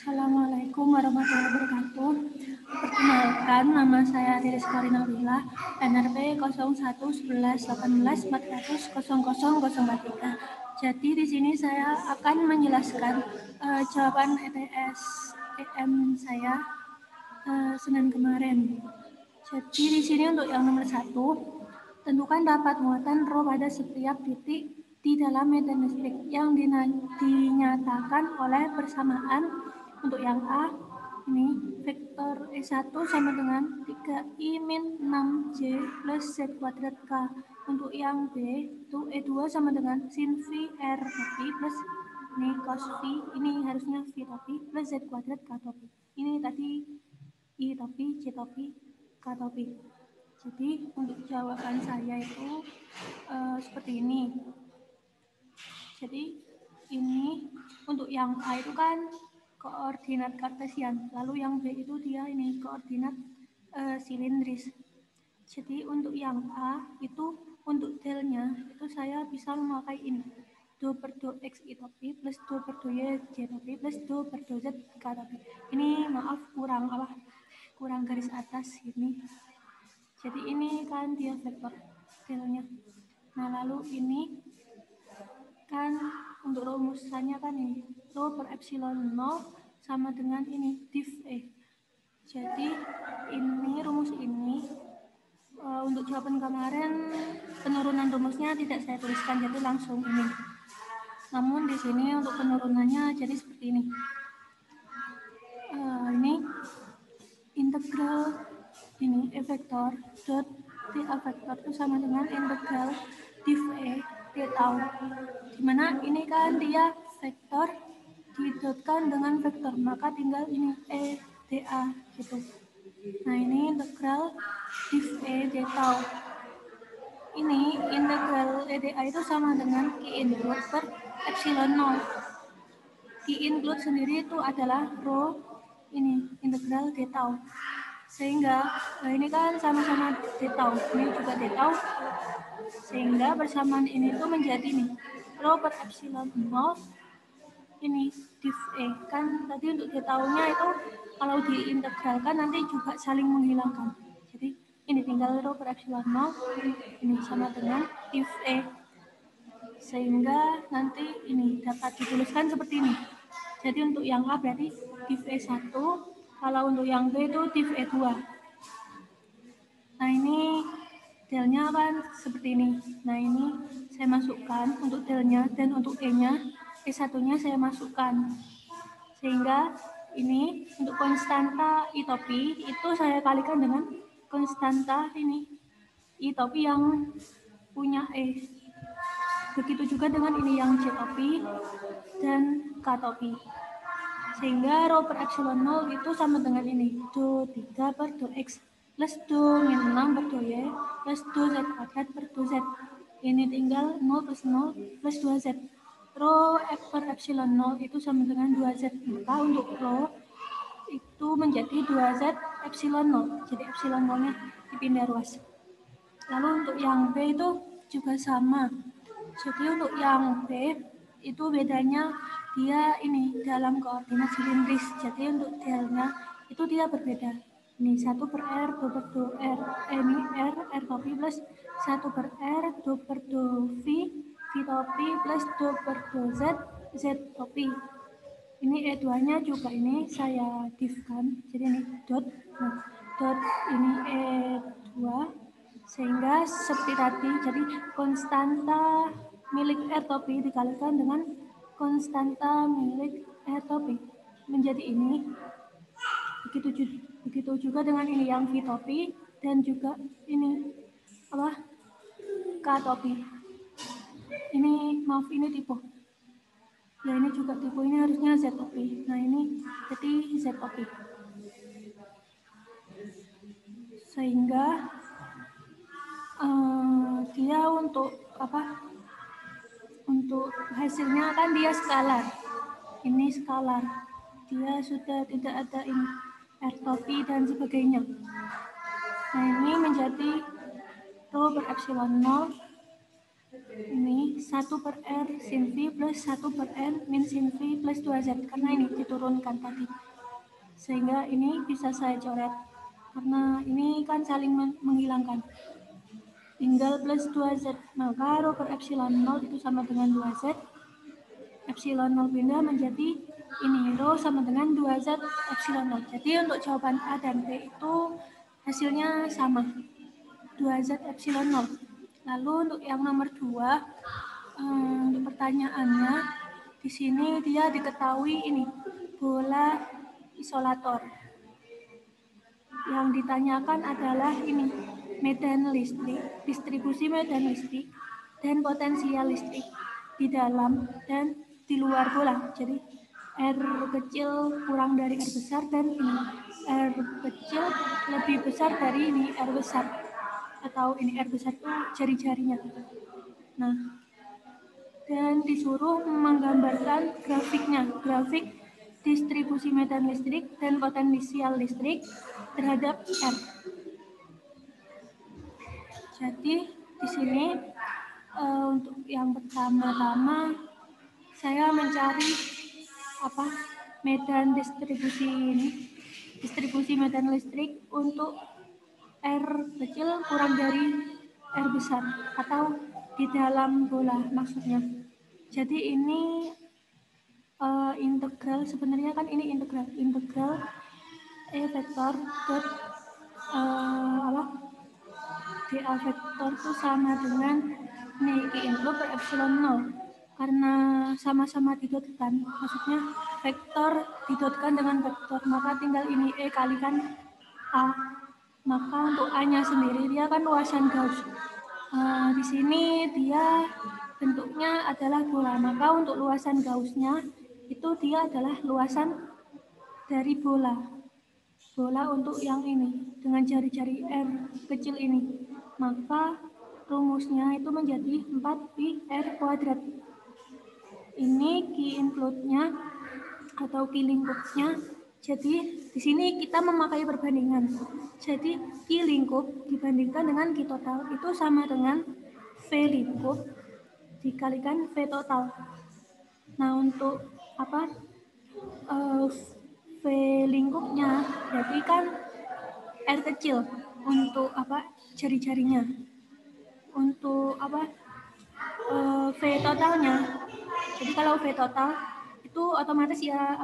Assalamualaikum warahmatullahi wabarakatuh. Perkenalkan, nama saya Riris Karina Wila, NRP 011118400043. Jadi di sini saya akan menjelaskan jawaban ETS EM saya Senin kemarin. Jadi di sini untuk yang nomor 1, tentukan dapat muatan rho pada setiap titik di dalam medan listrik yang dinyatakan oleh persamaan. Untuk yang A, ini vektor E1 sama dengan 3I-6J plus Z kuadrat K. Untuk yang B, itu E2 sama dengan sin V R topi plus ini cos V, ini harusnya V topi plus Z kuadrat K topi. Ini tadi I topi, J topi, K topi. Jadi untuk jawaban saya itu seperti ini. Jadi ini untuk yang A itu kan koordinat kartesian, lalu yang B itu dia ini koordinat silindris. Jadi untuk yang A itu untuk delnya itu saya bisa memakai ini do per do x I topi plus do per do y j topi plus do per do z k topi. Ini maaf kurang garis atas ini. Jadi ini kan dia vektor delnya. Nah lalu ini kan untuk rumusannya kan ini rho per epsilon 0 sama dengan ini div E. Jadi ini rumus ini untuk jawaban kemarin penurunan rumusnya tidak saya tuliskan, jadi langsung ini. Namun di sini untuk penurunannya jadi seperti ini. Ini integral ini E vektor dot D A vektor itu sama dengan integral div E D tau. Dimana ini kan dia vektor didotkan dengan vektor, maka tinggal ini E dA gitu. Nah ini integral div E d tau. Ini integral E dA itu sama dengan Q include per epsilon 0. Q include sendiri itu adalah rho ini integral d tau. Sehingga ini kan sama-sama d tau, ini juga d tau. Sehingga persamaan ini tuh menjadi nih rho per epsilon 0 ini div E. Kan tadi untuk d taunya itu kalau diintegralkan nanti juga saling menghilangkan. Jadi ini tinggal rho per epsilon 0 ini sama dengan div E. Sehingga nanti ini dapat dituliskan seperti ini. Jadi untuk yang A berarti div E1, kalau untuk yang B itu div E2. Nah ini delnya kan seperti ini. Nah ini saya masukkan untuk delnya dan untuk E-nya, E1-nya saya masukkan. Sehingga ini untuk konstanta I topi itu saya kalikan dengan konstanta ini I topi yang punya E. Begitu juga dengan ini yang J topi dan K topi. Sehingga rho per epsilon 0 itu sama dengan ini do 3 per do x plus do min 6 per do y plus do z kuadrat per do z. Ini tinggal 0 plus 0 plus 2z. Rho per epsilon 0 itu sama dengan 2z. Maka untuk rho itu menjadi 2z epsilon 0. Jadi epsilon 0-nya dipindah ruas. Lalu untuk yang B itu juga sama. Jadi untuk yang B itu bedanya dia ini dalam koordinat silindris. Jadi untuk delnya itu dia berbeda. Ini 1 per R, 2 per do R, ini R topi plus 1 per R, 2 per do V topi plus 2 per do Z topi. Ini E2-nya juga ini saya div-kan. Jadi ini dot, nah, dot ini E2 sehingga seperti tadi, jadi konstanta milik R topi dikalikan dengan konstanta milik R topi menjadi ini. Begitu juga dengan ini yang V topi dan juga ini K topi. Ini maaf ini tipe. Ya ini juga tipe, ini harusnya Z topi. Nah ini jadi Z topi. Sehingga dia untuk untuk hasilnya kan dia skalar. Ini skalar. Dia sudah tidak ada ini R topi dan sebagainya. Nah ini menjadi rho per epsilon 0 ini 1/r sin V plus 1/r min sin V plus 2Z, karena ini diturunkan tadi. Sehingga ini bisa saya coret, karena ini kan saling menghilangkan. Tinggal plus 2Z, maka rho per epsilon 0 itu sama dengan 2Z. Epsilon 0 pindah menjadi ini, rho sama dengan 2Z epsilon 0. Jadi untuk jawaban A dan B itu hasilnya sama, 2Z epsilon 0. Lalu untuk yang nomor 2, untuk pertanyaannya, di sini dia diketahui ini, bola isolator. Yang ditanyakan adalah ini, medan listrik, distribusi medan listrik, dan potensial listrik di dalam dan di luar bola. Jadi R kecil kurang dari R besar, dan ini R kecil lebih besar dari ini R besar, atau ini R besar itu jari-jarinya. Nah, dan disuruh menggambarkan grafiknya, grafik distribusi medan listrik dan potensial listrik terhadap R. Jadi di sini untuk yang pertama-tama saya mencari medan distribusi medan listrik untuk R kecil kurang dari R besar, atau di dalam bola maksudnya. Jadi ini integral, sebenarnya kan ini integral E vektor dot dA vektor itu sama dengan ini include per epsilon 0, karena sama-sama didotkan, maksudnya vektor didotkan dengan vektor, maka tinggal ini E kalikan A. Maka untuk A-nya sendiri dia kan luasan Gauss. Di sini dia bentuknya adalah bola, maka untuk luasan Gauss-nya itu dia adalah luasan dari bola untuk yang ini dengan jari-jari R kecil ini. Maka rumusnya itu menjadi 4πr kuadrat. Ini key include-nya atau key lingkupnya. Jadi di sini kita memakai perbandingan. Jadi key lingkup dibandingkan dengan key total itu sama dengan V lingkup dikalikan V total. Nah, untuk V lingkupnya berarti kan R kecil untuk jari-jarinya. Untuk V totalnya, jadi kalau V total itu otomatis ya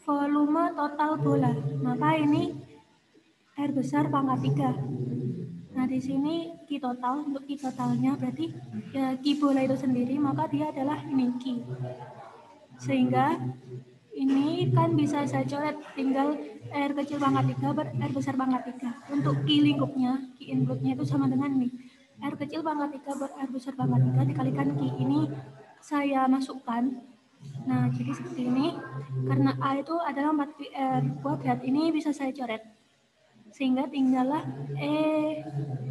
volume total bola, maka ini R besar pangkat 3. Nah, di sini Q total, untuk Q totalnya berarti ya Q bola itu sendiri, maka dia adalah ini Q. Sehingga ini kan bisa saya coret, tinggal R kecil pangkat 3 ber R besar pangkat 3. Untuk Q lingkupnya, Q inputnya itu sama dengan ini, R kecil pangkat 3 ber R besar pangkat 3 dikalikan Q. Ini saya masukkan. Nah, jadi seperti ini. Karena A itu adalah 4πr kuadrat, ini bisa saya coret. Sehingga tinggallah E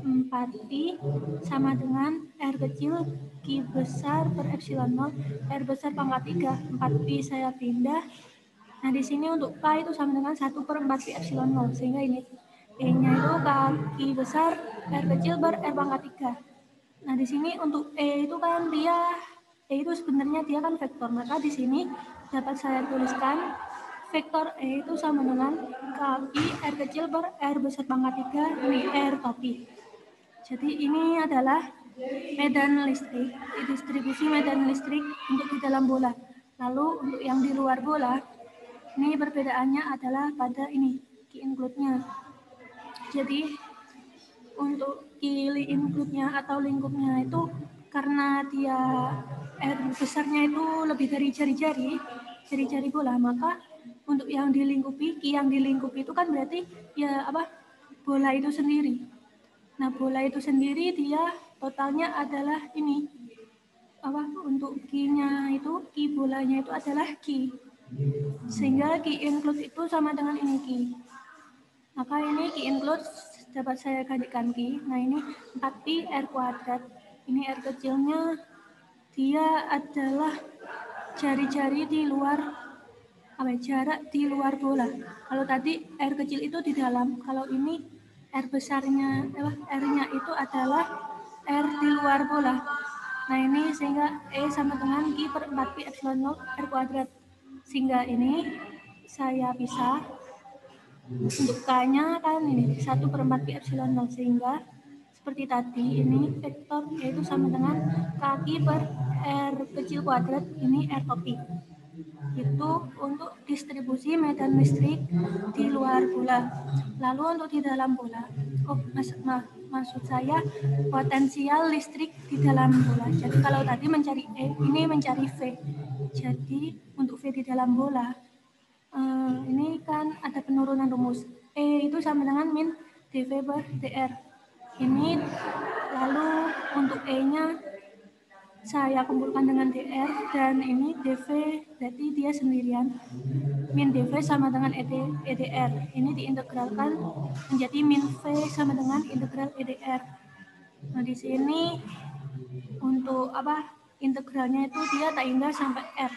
4pi sama dengan R kecil Q besar per epsilon 0 R besar pangkat 3. 4pi saya pindah. Nah, di sini untuk K itu sama dengan 1/4pi epsilon 0. Sehingga ini E-nya itu Q besar R kecil ber R pangkat 3. Nah, di sini untuk E itu kan dia E itu sebenarnya dia kan vektor. Maka di sini dapat saya tuliskan vektor E itu sama dengan KI R kecil per R besar pangkat 3 ini R topi. Jadi ini adalah medan listrik, distribusi medan listrik untuk di dalam bola. Lalu untuk yang di luar bola, ini perbedaannya adalah pada ini, key include-nya. Jadi untuk key include-nya atau lingkupnya itu karena dia R besarnya itu lebih dari jari-jari bola, maka untuk yang dilingkupi, yang dilingkupi itu kan berarti ya bola itu sendiri. Nah, bola itu sendiri dia totalnya adalah ini untuk Q-nya itu, Q bolanya itu adalah Q. Sehingga Q include itu sama dengan ini Q. Maka ini Q include dapat saya gantikan Q. Nah, ini 4pi R kuadrat. Ini R kecilnya dia adalah jari-jari di luar jarak di luar bola. Kalau tadi R kecil itu di dalam, kalau ini R besarnya R-nya itu adalah R di luar bola. Nah ini sehingga E sama dengan Q per 4 Pi epsilon 0 R kuadrat. Sehingga ini saya pisah. Untuk K-nya kan ini 1 per 4 Pi epsilon 0. Sehingga seperti tadi ini vektor E itu sama dengan K per R kecil kuadrat, ini R topi. Itu untuk distribusi medan listrik di luar bola. Lalu untuk di dalam bola, maksud saya potensial listrik di dalam bola. Jadi kalau tadi mencari E, ini mencari V. Jadi untuk V di dalam bola, ini kan ada penurunan rumus. E itu sama dengan min dV per dr. Ini lalu untuk E-nya saya kumpulkan dengan dr dan ini dv, berarti dia sendirian. Min dv sama dengan edr. Ini diintegralkan menjadi min v sama dengan integral edr. Nah di sini untuk integralnya itu dia tak hingga sampai r.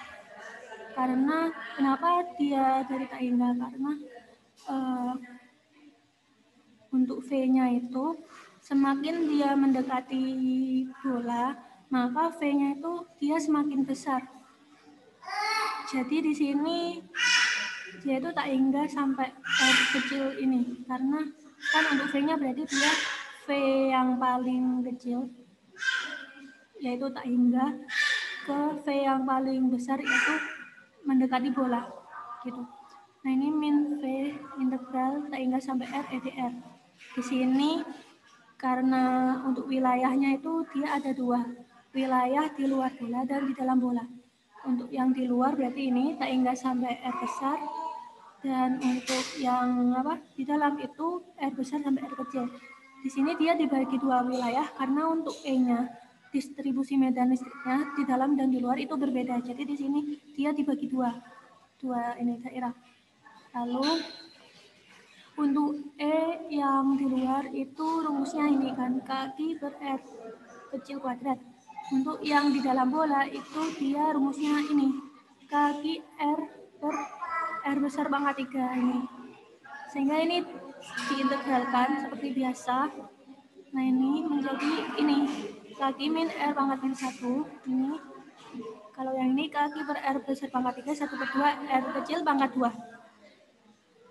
Karena kenapa dia dari tak hingga? Karena untuk v-nya itu semakin dia mendekati bola, maka V-nya itu dia semakin besar. Jadi di sini dia itu tak hingga sampai R kecil ini, karena kan untuk V-nya berarti dia V yang paling kecil, yaitu tak hingga ke V yang paling besar, yaitu mendekati bola, gitu. Nah ini min V integral tak hingga sampai R edr. Di sini karena untuk wilayahnya itu dia ada dua, wilayah di luar bola dan di dalam bola. Untuk yang di luar berarti ini tak hingga sampai R besar, dan untuk yang di dalam itu R besar sampai R kecil. Di sini dia dibagi dua wilayah karena untuk E-nya distribusi medan listriknya di dalam dan di luar itu berbeda. Jadi di sini dia dibagi dua ini daerah. Lalu untuk E yang di luar itu rumusnya ini kan K per R kecil kuadrat. Untuk yang di dalam bola itu dia rumusnya ini K R per R besar pangkat 3 ini. Sehingga ini diintegralkan seperti biasa. Nah ini menjadi ini K min R pangkat min 1 ini. Kalau yang ini K per R besar pangkat 3 1 per 2 R kecil pangkat 2.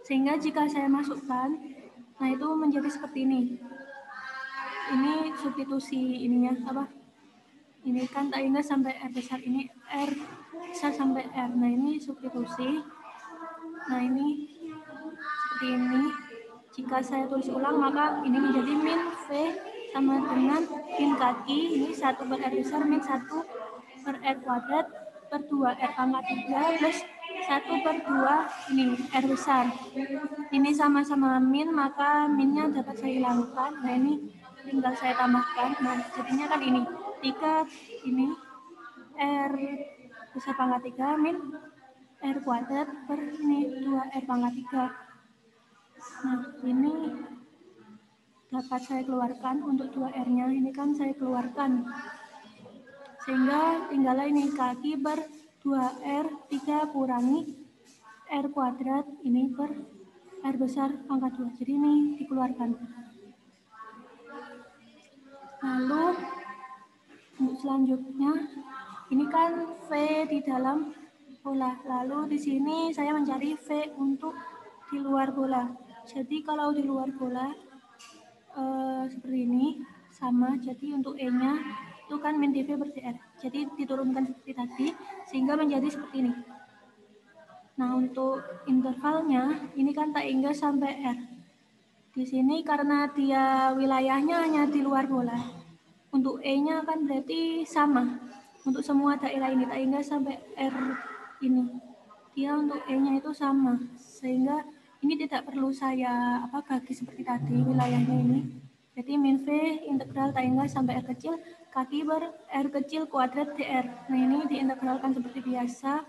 Sehingga jika saya masukkan, nah itu menjadi seperti ini. Ini substitusi ininya Ini kan tak hingga sampai R besar, ini R besar sampai R. Nah ini substitusi. Nah ini seperti ini. Jika saya tulis ulang maka ini menjadi min V sama dengan min kaki ini 1 per R besar min 1 per R kuadrat per 2 R pangkat 3 plus 1 per 2 ini R besar. Ini sama-sama min, maka minnya dapat saya hilangkan. Nah ini tinggal saya tambahkan. Nah jadinya kan ini 3 ini R besar pangkat 3 min R kuadrat per ini 2 R pangkat 3. Nah ini dapat saya keluarkan untuk 2R-nya. Ini kan saya keluarkan. Sehingga tinggallah ini kaki per 2R 3 kurangi R kuadrat ini per R besar pangkat 2. Jadi ini dikeluarkan. Lalu untuk selanjutnya ini kan V di dalam bola. Lalu di sini saya mencari V untuk di luar bola. Jadi kalau di luar bola seperti ini sama. Jadi untuk E-nya itu kan min dV per dr. Jadi diturunkan seperti tadi sehingga menjadi seperti ini. Nah untuk intervalnya ini kan tak hingga sampai R. Di sini karena dia wilayahnya hanya di luar bola. Untuk E-nya kan berarti sama. Untuk semua daerah ini tak hingga sampai R ini. Dia untuk E-nya itu sama. Sehingga ini tidak perlu saya bagi seperti tadi wilayahnya ini. Jadi min V integral tak hingga sampai R kecil kaki per R kecil kuadrat dr. Nah ini diintegralkan seperti biasa.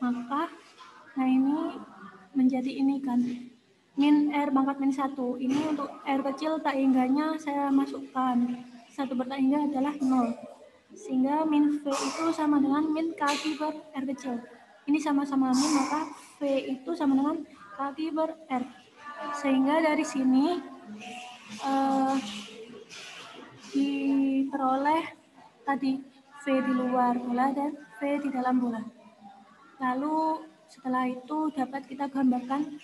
Maka nah ini menjadi ini kan min R pangkat min 1. Ini untuk R kecil tak hingganya saya masukkan. 1 per tak hingga adalah 0. Sehingga min V itu sama dengan min kaki per R kecil. Ini sama-sama min, maka V itu sama dengan kaki per R. Sehingga dari sini diperoleh tadi V di luar bola dan V di dalam bola. Lalu setelah itu dapat kita gambarkan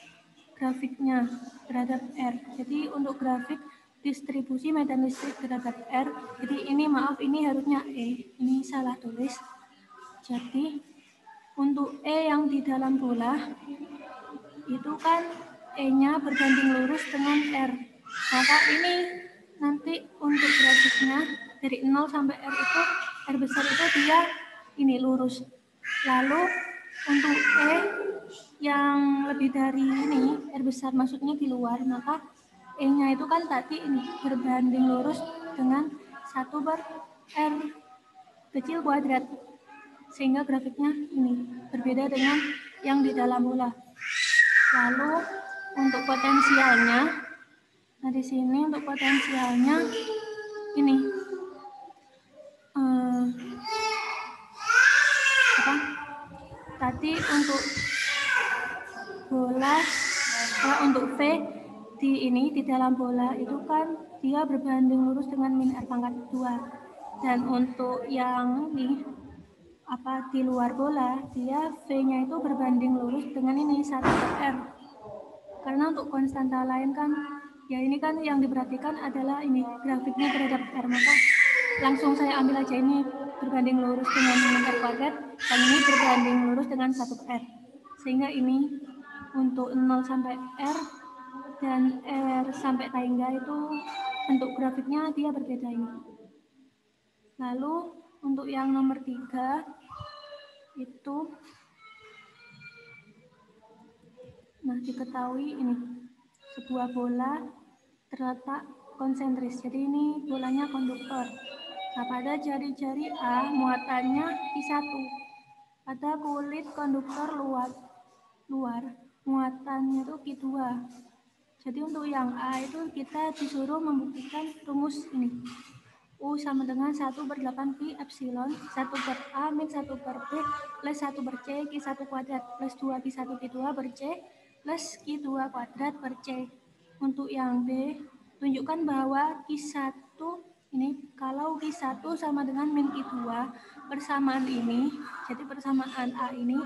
grafiknya terhadap R. Jadi untuk grafik distribusi medan listrik terhadap R, jadi ini maaf ini harusnya E, ini salah tulis. Jadi untuk E yang di dalam bola itu kan E-nya berbanding lurus dengan R. Maka ini nanti untuk grafiknya dari 0 sampai R itu, R besar itu dia ini lurus. Lalu untuk E yang lebih dari ini, R besar maksudnya di luar, maka E-nya itu kan tadi ini berbanding lurus dengan 1/R kecil kuadrat. Sehingga grafiknya ini berbeda dengan yang di dalam bola. Lalu untuk potensialnya, nah di sini untuk potensialnya ini tadi untuk bola, untuk V di dalam bola itu kan dia berbanding lurus dengan min R pangkat 2. Dan untuk yang ini di luar bola, dia V-nya itu berbanding lurus dengan ini 1/R. Karena untuk konstanta lain kan, ya ini kan yang diperhatikan adalah ini grafiknya terhadap R, maka langsung saya ambil aja ini berbanding lurus dengan min R kuadrat, dan ini berbanding lurus dengan 1/R. Sehingga ini untuk 0 sampai R dan R sampai tangga itu bentuk grafiknya dia berbeda ini. Lalu untuk yang nomor 3 itu, nah diketahui ini sebuah bola terletak konsentris. Jadi ini bolanya konduktor. Nah pada jari-jari A muatannya Q1. Pada kulit konduktor luar muatannya itu Q2. Jadi untuk yang A itu kita disuruh membuktikan rumus ini. U sama dengan 1/8 pi epsilon 1/A min 1/B plus 1/C Q1 kuadrat plus 2 Q1 Q2 /C plus Q2 kuadrat /C. Untuk yang B, tunjukkan bahwa Q1 ini kalau Q1 sama dengan min Q2, persamaan ini, jadi persamaan A ini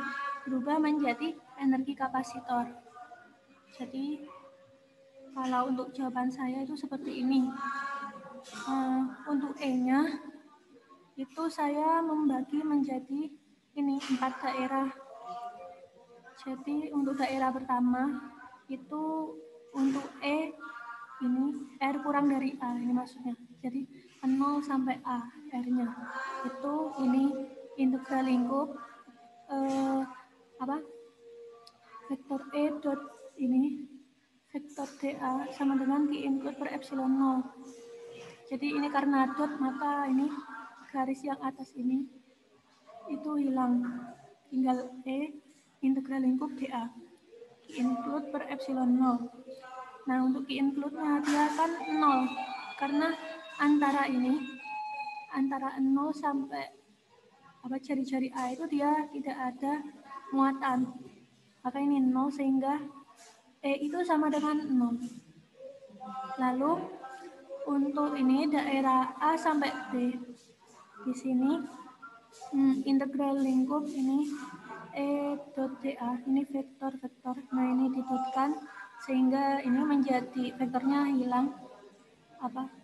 berubah menjadi energi kapasitor. Jadi kalau untuk jawaban saya itu seperti ini. Untuk E-nya itu saya membagi menjadi ini 4 daerah. Jadi untuk daerah pertama itu untuk E ini R kurang dari A, ini maksudnya. Jadi 0 sampai A R-nya. Itu ini integral lingkup vektor E dot ini vektor dA sama dengan Q include per epsilon 0. Jadi ini karena dot, maka ini garis yang atas ini itu hilang. Tinggal E integral lingkup dA. Q include per epsilon 0. Nah untuk Q include-nya dia kan 0. Karena antara 0 sampai jari-jari A itu dia tidak ada muatan. Maka ini 0 sehingga E itu sama dengan 0. Lalu untuk ini daerah A sampai B. Di sini integral lingkup ini E dot dA, ini vektor-vektor. Nah ini didotkan sehingga ini menjadi vektornya hilang.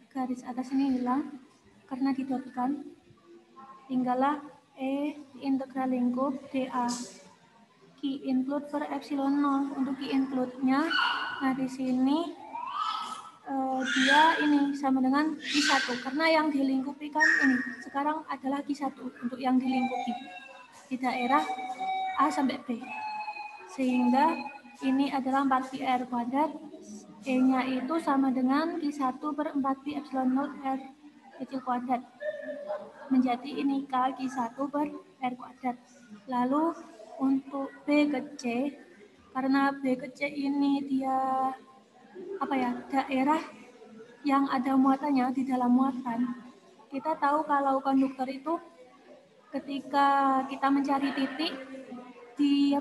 Garis atas ini hilang karena didotkan. Tinggallah E integral lingkup dA. Q include per epsilon 0. Untuk Q include-nya, nah di sini dia ini sama dengan Q1 karena yang dilingkupi kan ini sekarang adalah Q1 untuk yang dilingkupi di daerah A sampai B, sehingga ini adalah 4πr kuadrat, E-nya itu sama dengan Q1 per 4π epsilon 0 R kecil kuadrat, menjadi ini K Q1 per R kuadrat. Lalu untuk B ke C, karena B ke C ini dia daerah yang ada muatannya di dalam muatan. Kita tahu kalau konduktor itu ketika kita mencari titik di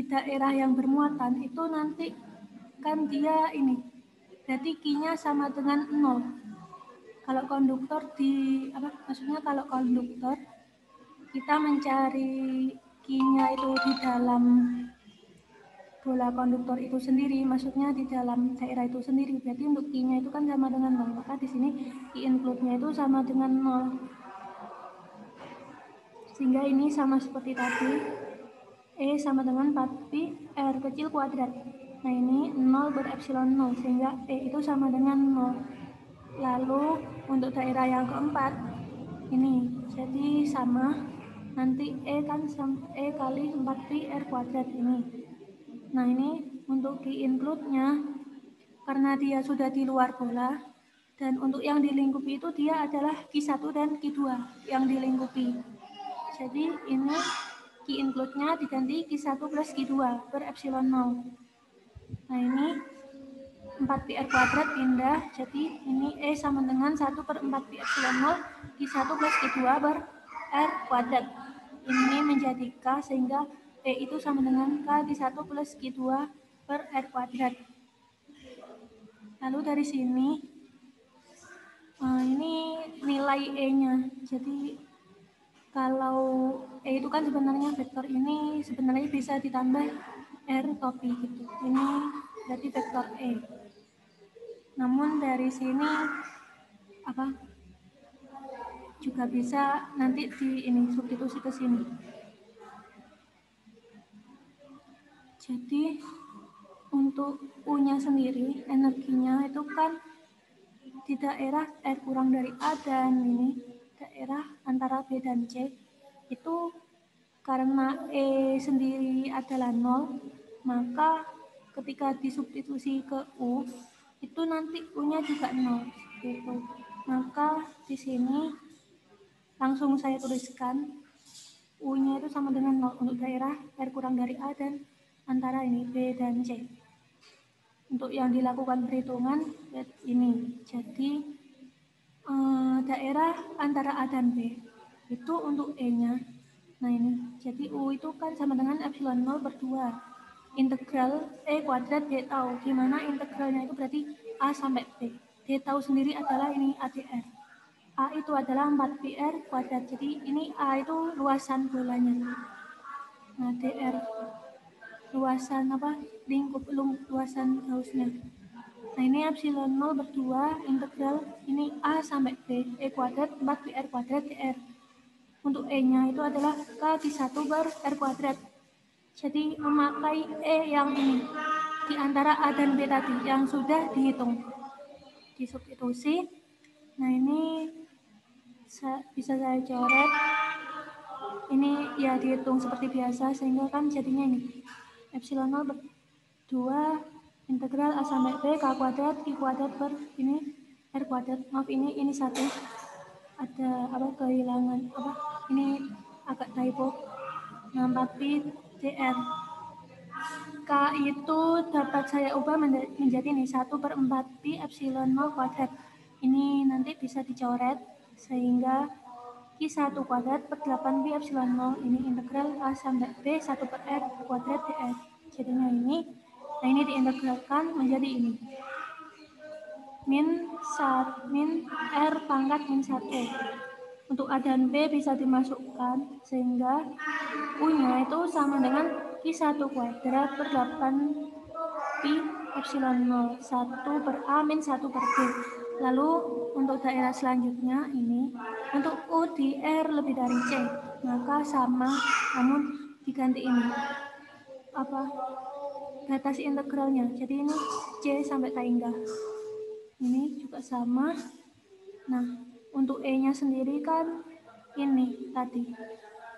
daerah yang bermuatan itu nanti kan dia ini berarti Q-nya sama dengan 0. Kalau konduktor maksudnya kalau konduktor kita mencari Q-nya itu di dalam bola konduktor itu sendiri, maksudnya di dalam daerah itu sendiri. Berarti untuk Q-nya itu kan sama dengan 0. Maka di sini Q include-nya itu sama dengan 0. Sehingga ini sama seperti tadi. E sama dengan 4pi R kecil kuadrat. Nah ini 0 berepsilon 0, sehingga E itu sama dengan 0. Lalu untuk daerah yang keempat, ini jadi sama. Nanti E kan E kali 4pi R kuadrat ini. Nah ini untuk Q include-nya, karena dia sudah di luar bola, dan untuk yang dilingkupi itu dia adalah Q1 dan Q2 yang dilingkupi. Jadi ini Q include-nya diganti Q1 plus Q2 per epsilon 0. Nah ini 4pi R kuadrat pindah, jadi ini E sama dengan 1 per 4pi epsilon 0 Q1 plus Q2 per R kuadrat. Ini menjadi K, sehingga E itu sama dengan K Q1 plus Q2 per R kuadrat. Lalu dari sini, ini nilai E-nya. Jadi kalau E itu kan sebenarnya vektor ini sebenarnya bisa ditambah R topi gitu. Ini berarti vektor E. Namun dari sini juga bisa nanti di ini substitusi ke sini. Jadi untuk U-nya sendiri, energinya itu kan di daerah R kurang dari A dan ini daerah antara B dan C itu karena E sendiri adalah 0, maka ketika disubstitusi ke U itu nanti U-nya juga 0 gitu. Maka di sini langsung saya tuliskan U-nya itu sama dengan 0 untuk daerah R kurang dari A dan antara ini B dan C. Untuk yang dilakukan perhitungan ini, jadi daerah antara A dan B itu untuk E-nya. Nah ini, jadi U itu kan sama dengan epsilon 0 per 2 integral E kuadrat D tau, dimana integralnya itu berarti A sampai B. D tau sendiri adalah ini ADR. A itu adalah 4pi R kuadrat, jadi ini A itu luasan bolanya. Nah DR luasan lingkup luasan Gaussnya. Nah ini epsilon 0 per 2 integral ini A sampai B E kuadrat 4pi R kuadrat DR. Untuk E-nya itu adalah K Q1 per R kuadrat. Jadi memakai E yang ini di antara A dan B tadi yang sudah dihitung, disubstitusi. Nah ini bisa saya coret. Ini ya dihitung seperti biasa, sehingga kan jadinya ini epsilon 0 per 2 integral A sampai B K kuadrat Q kuadrat per ini R kuadrat. Maaf ini satu ada kehilangan ini agak typo. Nah 4pi DR. K itu dapat saya ubah menjadi ini 1 per 4pi epsilon 0 kuadrat. Ini nanti bisa dicoret sehingga Q1 kuadrat per 8pi epsilon 0 ini integral A sampai B 1 per R kuadrat DR. Jadinya ini, nah ini diintegralkan menjadi ini min R pangkat min 1. Untuk A dan B bisa dimasukkan sehingga U-nya itu sama dengan Q1 kuadrat per 8pi epsilon 0 1 per A min 1 per B. Lalu untuk daerah selanjutnya ini untuk U di R lebih dari C, maka sama namun diganti ini batas integralnya. Jadi ini C sampai Taingga. Ini juga sama. Nah, untuk E-nya sendiri kan ini tadi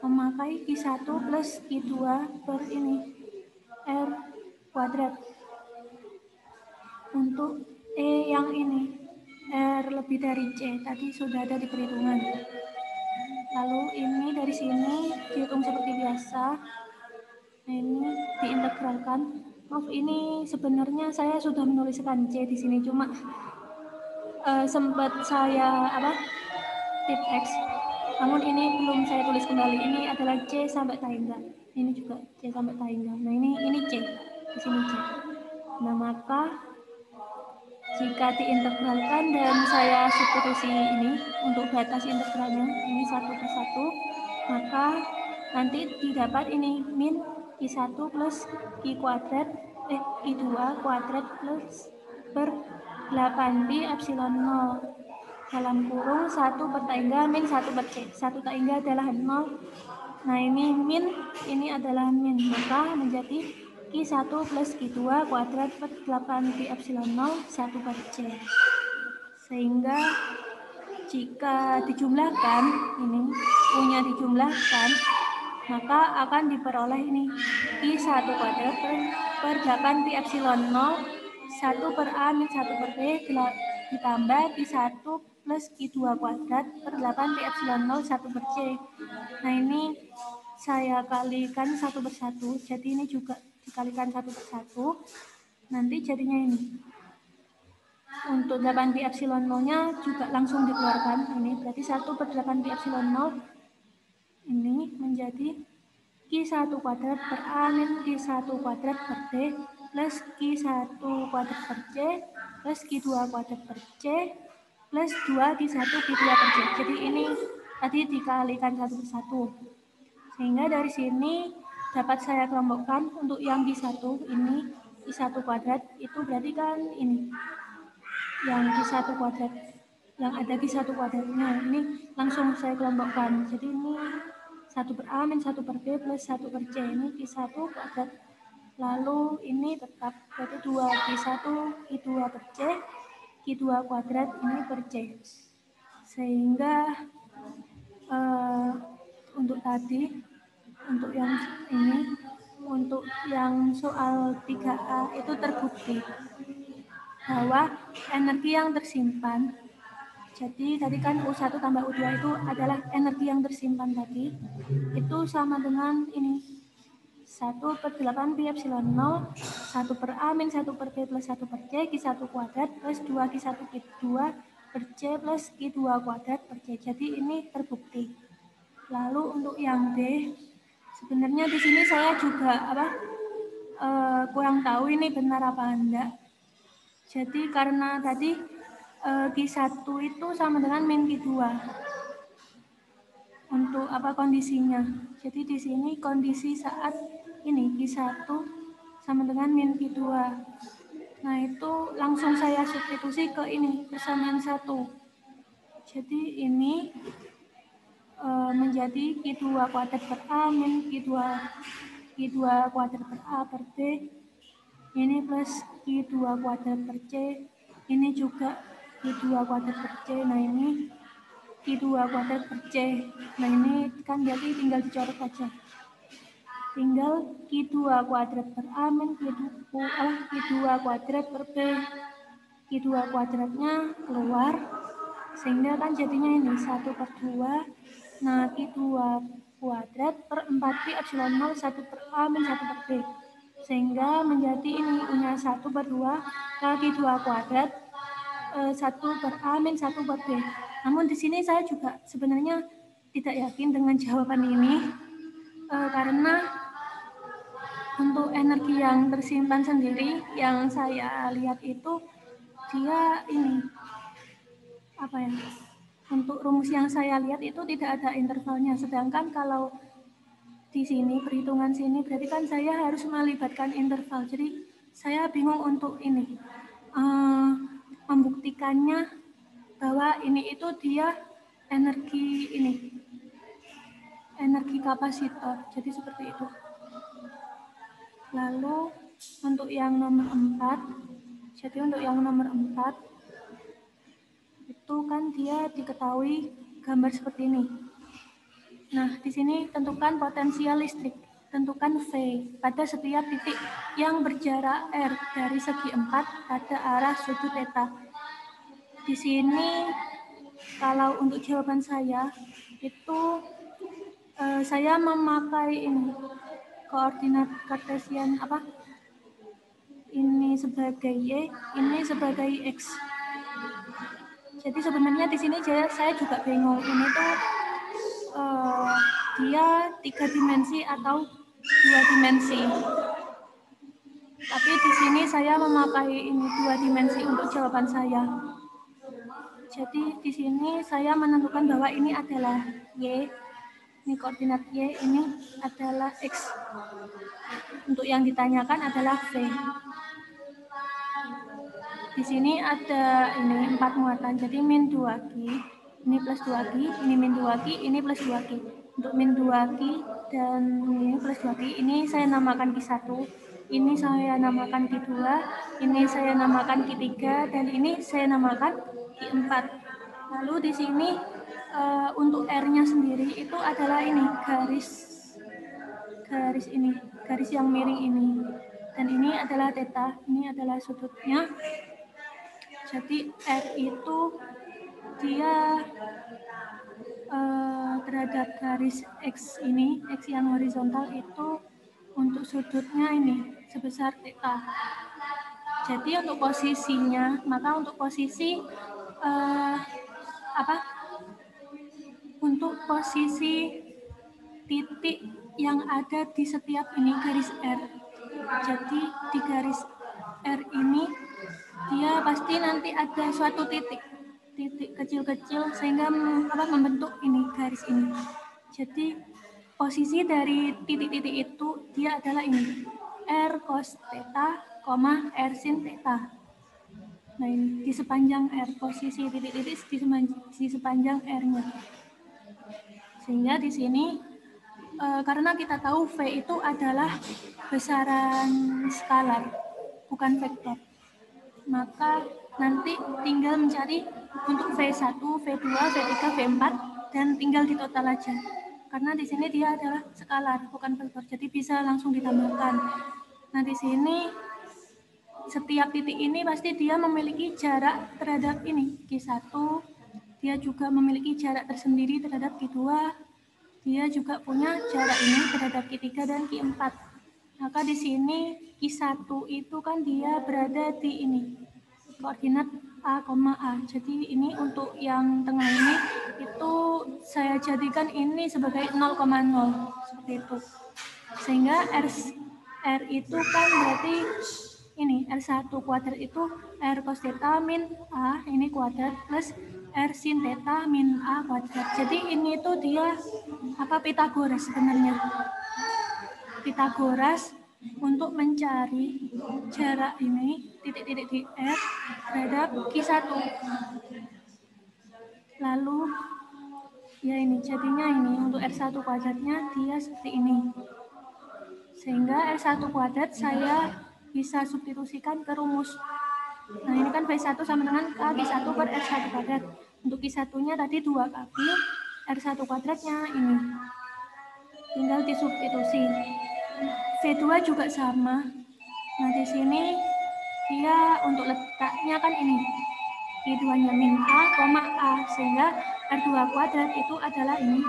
memakai Q1 plus Q2 per ini R kuadrat. Untuk E yang ini R lebih dari C tadi sudah ada di perhitungan. Lalu ini dari sini dihitung seperti biasa. Nah, ini diintegralkan. Maaf, ini sebenarnya saya sudah menuliskan C di sini, cuma sempat saya tip X. Namun ini belum saya tulis kembali. Ini adalah C sampai Taingga. Ini juga C sampai Taingga. Nah ini C di sini C. Nah maka Jika diintegralkan dan saya substitusi ini untuk batas integralnya ini 1/1, maka nanti didapat ini min Q1 plus Q kuadrat Q2 kuadrat plus per 8pi epsilon 0 dalam kurung 1/3 min 1/c. 1/3 adalah 0. Nah ini min, ini adalah min, maka menjadi Q1 plus Q2 kuadrat per 8pi epsilon 0 1/c. Sehingga jika dijumlahkan, ini punya dijumlahkan, maka akan diperoleh ini Q1 kuadrat per 8pi epsilon 0 1/A min 1/B ditambah Q1 plus Q2 kuadrat per 8pi epsilon 0 1/C. Nah ini saya kalikan 1/1, jadi ini juga dikalikan 1/1, nanti jadinya ini. Untuk 8pi epsilon 0-nya juga langsung dikeluarkan, ini berarti 1/8pi epsilon 0 ini menjadi Q1 kuadrat per A min Q1 kuadrat per B plus Q1 kuadrat per C plus Q2 kuadrat per C plus 2 Q1 Q2 per C. Jadi ini tadi dikalikan 1/1. Sehingga dari sini dapat saya kelompokkan untuk yang Q1 ini Q1 kuadrat itu berarti kan ini yang Q1 kuadrat yang ada Q1 kuadratnya ini langsung saya kelompokkan. Jadi ini 1/A min 1/B plus 1/C ini Q1 kuadrat. Lalu ini tetap berarti 2Q1 Q2 per C, Q2 kuadrat ini per C. Sehingga untuk tadi, untuk yang ini, untuk yang soal 3A itu terbukti bahwa energi yang tersimpan, jadi tadi kan U1 tambah U2 itu adalah energi yang tersimpan tadi, itu sama dengan ini 1/8pi epsilon 0 1/A min 1/B plus 1/C Q1 kuadrat plus 2Q1 Q2 per C plus Q2 kuadrat per C. Jadi ini terbukti. Lalu untuk yang B, sebenarnya di sini saya juga kurang tahu ini benar apa enggak. Jadi karena tadi Q1 itu sama dengan min Q2 untuk kondisinya. Jadi di sini kondisi saat ini Q1 sama dengan min Q2. Nah itu langsung saya substitusi ke ini persamaan 1. Jadi ini menjadi Q2 kuadrat per A min Q2 kuadrat per A per B ini plus Q2 kuadrat per C ini juga Q2 kuadrat per C. Nah ini Q2 kuadrat per C. Nah ini kan berarti tinggal dicoret aja, tinggal Q2 kuadrat per A min Q2 kuadrat per B. Q2 kuadratnya keluar sehingga kan jadinya ini 1/2. Nah, Q2 kuadrat per 4pi epsilon 0 1/A min 1/B. Sehingga menjadi ini punya 1/2 Q2 kuadrat 1/A min 1/B. Namun di sini saya juga sebenarnya tidak yakin dengan jawaban ini karena untuk energi yang tersimpan sendiri yang saya lihat itu dia ini untuk rumus yang saya lihat itu tidak ada intervalnya, sedangkan kalau di sini perhitungan sini berarti kan saya harus melibatkan interval. Jadi saya bingung untuk ini membuktikannya bahwa ini itu dia energi kapasitor. Jadi seperti itu. Lalu untuk yang nomor 4, jadi untuk yang nomor 4 itu kan dia diketahui gambar seperti ini. Nah, di sini tentukan potensial listrik, tentukan V pada setiap titik yang berjarak R dari segi 4 pada arah sudut theta. Di sini kalau untuk jawaban saya itu saya memakai ini koordinat kartesian ini sebagai Y, ini sebagai X. Jadi sebenarnya di sini saya juga bingung ini tuh dia 3 dimensi atau 2 dimensi. Tapi di sini saya memakai ini 2 dimensi untuk jawaban saya. Jadi di sini saya menentukan bahwa ini adalah Y, ini koordinat Y, ini adalah X. Untuk yang ditanyakan adalah V. Di sini ada ini 4 muatan, jadi min 2Q, ini plus 2Q, ini min 2Q, ini plus 2Q. Untuk min 2Q dan ini plus 2Q, ini saya namakan Q1, ini saya namakan Q2, ini saya namakan Q3, dan ini saya namakan Q4. Lalu di sini untuk R-nya sendiri itu adalah ini, garis ini, garis yang miring ini. Dan ini adalah theta, ini adalah sudutnya. Jadi R itu dia terhadap garis X ini, X yang horizontal itu untuk sudutnya ini sebesar theta. Jadi untuk posisinya, maka untuk posisi untuk posisi titik yang ada di setiap ini garis R. Jadi di garis R ini dia pasti nanti ada suatu titik kecil-kecil sehingga membentuk ini garis ini. Jadi posisi dari titik-titik itu dia adalah ini R cos theta, R sin theta. Nah ini di sepanjang R, posisi titik-titik di sepanjang R-nya. Sehingga di sini karena kita tahu V itu adalah besaran skalar, bukan vektor. Maka nanti tinggal mencari untuk V1, V2, V3, V4 dan tinggal ditotal aja. Karena di sini dia adalah skalar, bukan vektor. Jadi bisa langsung ditambahkan. Nah, di sini setiap titik ini pasti dia memiliki jarak terhadap ini Q1. Dia juga memiliki jarak tersendiri terhadap Q2. Dia juga punya jarak ini terhadap Q3 dan Q4. Maka di sini Q1 itu kan dia berada di ini koordinat A, A. Jadi ini untuk yang tengah ini itu saya jadikan ini sebagai 0,0 seperti itu. Sehingga R itu kan berarti ini R1 kuadrat itu R cos theta min A ini kuadrat plus R sin theta min A kuadrat. Jadi ini tuh dia Pythagoras sebenarnya. Pythagoras untuk mencari jarak ini titik-titik di R terhadap Q1. Lalu ya ini jadinya ini untuk R1 kuadratnya dia seperti ini. Sehingga R1 kuadrat saya bisa substitusikan ke rumus. Nah ini kan V1 sama dengan K1 per R1 kuadrat. Untuk Q1-nya tadi 2 kali R1 kuadratnya ini. Tinggal disubstitusi. V2 juga sama. Nah di sini dia untuk letaknya kan ini. Q2-nya min A, A. Sehingga R2 kuadrat itu adalah ini.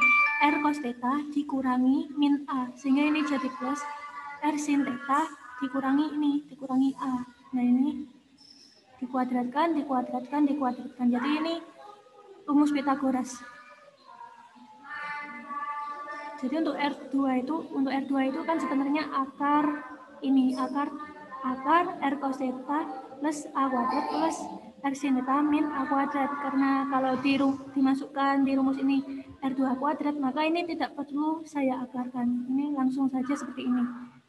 R cos theta dikurangi min A. Sehingga ini jadi plus R sin theta dikurangi ini, dikurangi A. Nah ini dikuadratkan. Jadi ini rumus Pythagoras. Jadi untuk R2 itu kan sebenarnya akar R cos theta plus A kuadrat plus R sin theta min A kuadrat. Karena kalau dimasukkan di rumus ini R2 kuadrat, maka ini tidak perlu saya akarkan. Ini langsung saja seperti ini.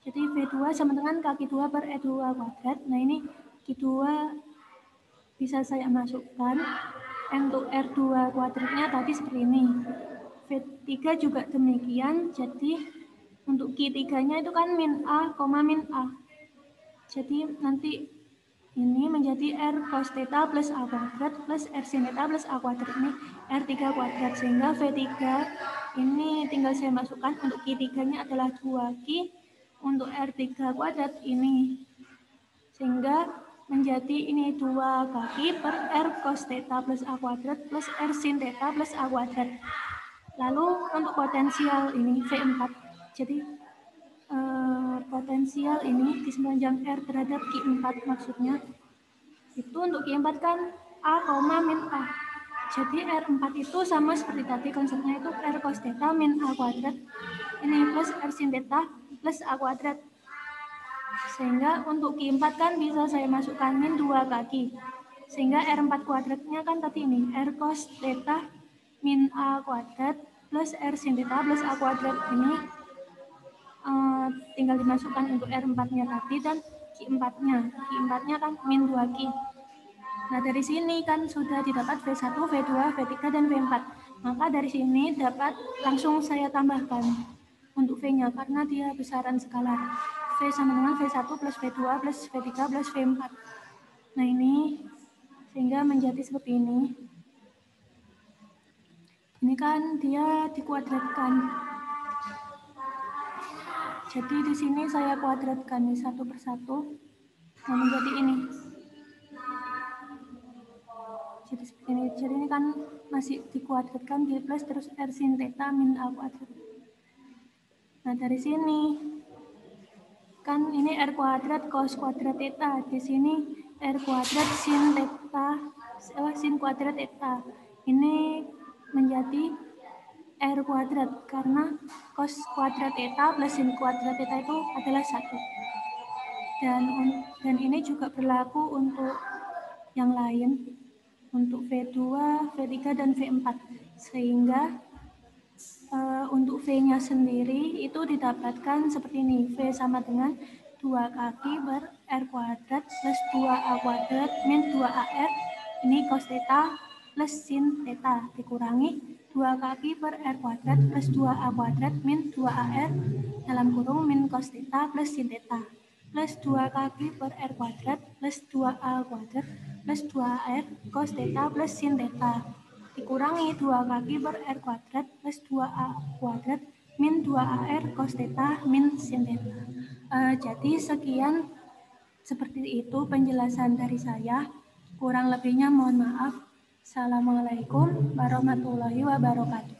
Jadi V2 sama dengan kaki 2 per E2 kuadrat. Nah ini Q2 bisa saya masukkan. Untuk R2 kuadratnya tadi seperti ini. V3 juga demikian. Jadi untuk Q3-nya itu kan min A, min A. Jadi nanti ini menjadi R cos theta plus A kuadrat plus R sin theta plus A kuadrat. Ini R3 kuadrat. Sehingga V3 ini tinggal saya masukkan. Untuk Q3-nya adalah 2Q. Untuk R3 kuadrat ini. Sehingga menjadi ini 2 kaki per R cos theta plus A kuadrat plus R sin theta plus A kuadrat. Lalu untuk potensial ini V4. Jadi potensial ini di sepanjang R terhadap Q4 maksudnya. Itu untuk Q4 kan A, min A. Jadi R4 itu sama seperti tadi konsepnya itu R cos theta min A kuadrat. Ini plus R sin theta plus A kuadrat. Sehingga untuk Q4 kan bisa saya masukkan min 2 kaki. Sehingga R4 kuadratnya kan tadi ini, R cos theta min A kuadrat plus R sin theta plus A kuadrat ini tinggal dimasukkan untuk R4-nya tadi dan Q4-nya. Q4-nya kan min 2Q. Nah, dari sini kan sudah didapat V1, V2, V3, dan V4. Maka dari sini dapat langsung saya tambahkan untuk V-nya karena dia besaran skalar. V sama dengan V1 plus V2 plus V3 plus V4. Nah, ini sehingga menjadi seperti ini. Ini kan dia dikuadratkan. Jadi di sini saya kuadratkan ini satu persatu. Nah, menjadi ini. Jadi seperti ini. Jadi ini kan masih dikuadratkan di plus terus R sin theta min A kuadrat. Nah, dari sini kan ini R kuadrat cos kuadrat theta. Di sini R kuadrat sin theta sin kuadrat theta. Ini menjadi R kuadrat karena cos kuadrat theta plus sin kuadrat theta itu adalah 1. Dan ini juga berlaku untuk yang lain, untuk V2, V3, dan V4. Sehingga untuk V-nya sendiri itu didapatkan seperti ini. V sama dengan 2 kaki ber R kuadrat plus 2A kuadrat min 2AR. Ini cos theta plus sin theta dikurangi 2 kaki per R kuadrat plus 2A kuadrat min 2AR dalam kurung min cos theta plus sin theta plus 2 kaki per R kuadrat plus 2A kuadrat plus 2AR cos theta plus sin theta dikurangi 2 kaki per R kuadrat plus 2A kuadrat min 2AR cos theta min sin theta. Jadi sekian seperti itu penjelasan dari saya. Kurang lebihnya mohon maaf. Assalamualaikum warahmatullahi wabarakatuh.